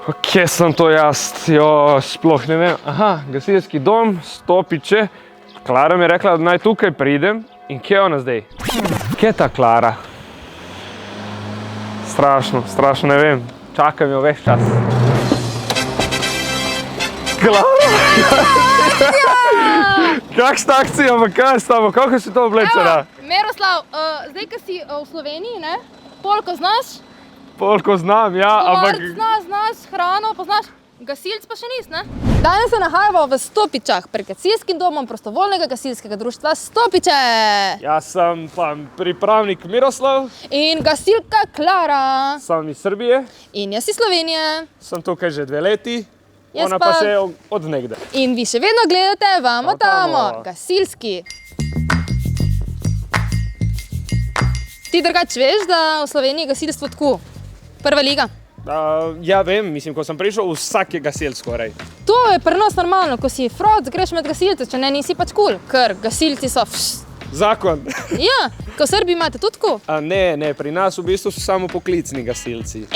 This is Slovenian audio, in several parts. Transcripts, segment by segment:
Kje sem to jaz? Jo, sploh ne vem. Aha, gasilski dom, Stopiče. Klara mi je rekla, da naj tukaj pridem. In kje je ona zdaj? Kje je ta Klara? Strašno ne vem. Čakam jo ves čas. Klara! Kakšna akcija, pa kaj s tabo? Kako si to oblečena? Miroslav, zdaj, ko si v Sloveniji, ne? Polko znaš? Polko znam, ja, ampak... Znaš hrano, poznaš gasilc pa še nis, ne? Danes se nahajamo v Stopičah pred gasilskim domom prostovoljnega gasilskega društva Stopiče. Jaz sem pa pripravnik Miroslav. In gasilka Klara. Sem iz Srbije. In jaz iz Slovenije. Sem tukaj že 2 leti. Jaz Ona pa še od nekdaj. In vi še vedno gledate Vamo tamo, gasilski. Ti drugač veš, da v Sloveniji gasilstvo tako? Prva liga. Ja, vem, mislim, ko sem prišel, vsak je gasilc skoraj. To je pri nas normalno, ko si frod, greš med gasilce, če ne, nisi pač kul, ker gasilci so Zakon. Ja, ko v Srbiji imate tudi tako? Ne, pri nas v bistvu so samo poklicni gasilci.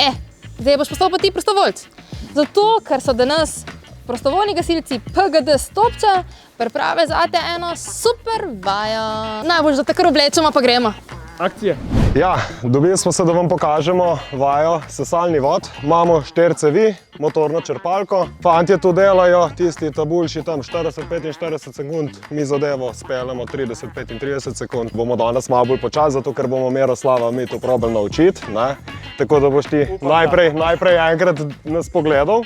Zdaj boš postal pa ti prostovoljc. Zato, ker so danes prostovoljni gasilci PGD Stopča priprave zate eno super vajo. Najbolj, da te kar oblečemo, pa gremo. Akcije. Ja, dobili smo se, da vam pokažemo vajo sesalni vod. Imamo 4 cevi, motorno črpalko. Fantje tu delajo, tisti tabuljši tam 40-45 sekund, mi zadevo speljemo 30-35 sekund. Bomo danes malo bolj počas, zato ker bomo Miroslava mi to probali naučiti. Tako da boš ti najprej enkrat nas pogledal,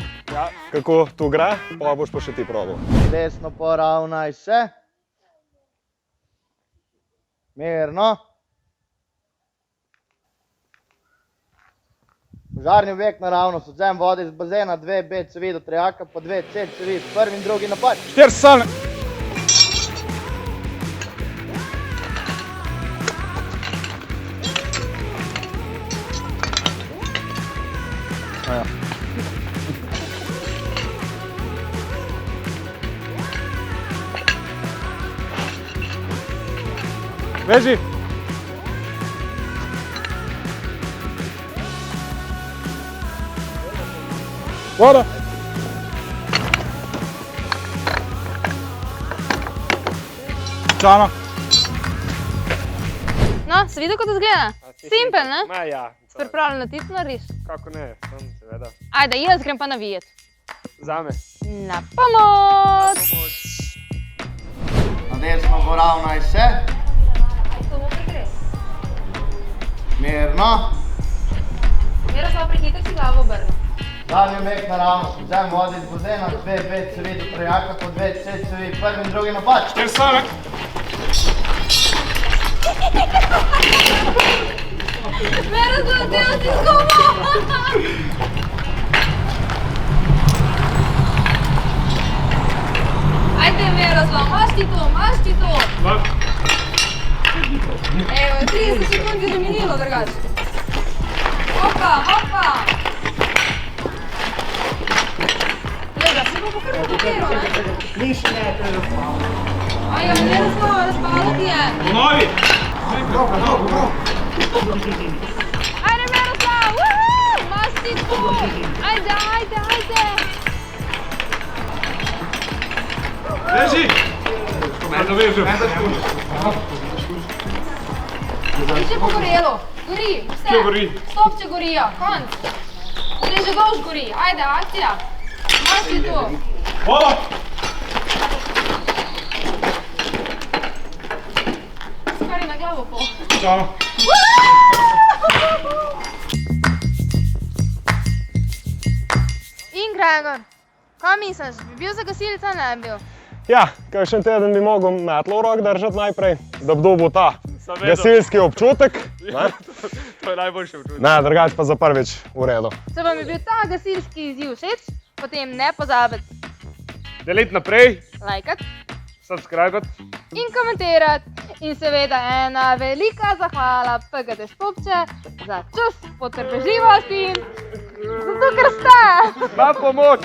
kako tu gre, pa boš pa še ti probal. Desno poravnaj se. Mirno. Požarni objekt naravnost, odzem vode iz bazena, 2 B cevi do trejaka, pa 2 C cevi, prvi in drugi napad. 4 sesalne. Veži. Voda. Čana. No, se vidi, kako to izgleda? Simpel, ne? Ma ja. Si pripravljen na tisto narediš? Kako ne, seveda. Ajde, jaz grem pa navijet. Zame. Na pomoč! Na desno poravnaj se. To bo prekres. Mirno. Miroslav, prehitaj si glavo obrno. Zadnji objekt naravnost, odzem vode iz bazena, 2 B cevi do trejaka, pa 2 C cevi, prvi in drugi napad. 4 sesalne. Miroslav, delo si skupo! Ajde, Miroslav, imaš ti to! Evo, 30 sekund je že minilo, drugač. Hopa! Gleda, si bo kar potiral, ne? Niš ne, to je razpalo. Ajde, Miroslav, razpalo ti je. Ponovi. Ajde, Miroslav, imaš ti to! Ajde! Veži. Ajde, vežem. Ti še pogorelo, gori, vse. Kje gori? Stopče gorijo, konc. Zdaj že dolž gori, ajde, akcija. Imaš ti to. Voda. Skari na glavo pol. Čana. In Gregor, kaj misliš, bi bil za gasilca, ne bi bil? Ja, kakšen teden bi mogel metlo v rok držati najprej, da bi dobil ta gasilski občutek. To je najboljši občutek. Ne, drugače pa za prvič v redu. Če vam je bil ta gasilski izziv všeč, potem ne pozabiti Deliti naprej, lajkati subscribati. in komentirati. In seveda ena velika zahvala PGD Stopče za čas, potrpežljivost in zato, ker ste! Na pomoč!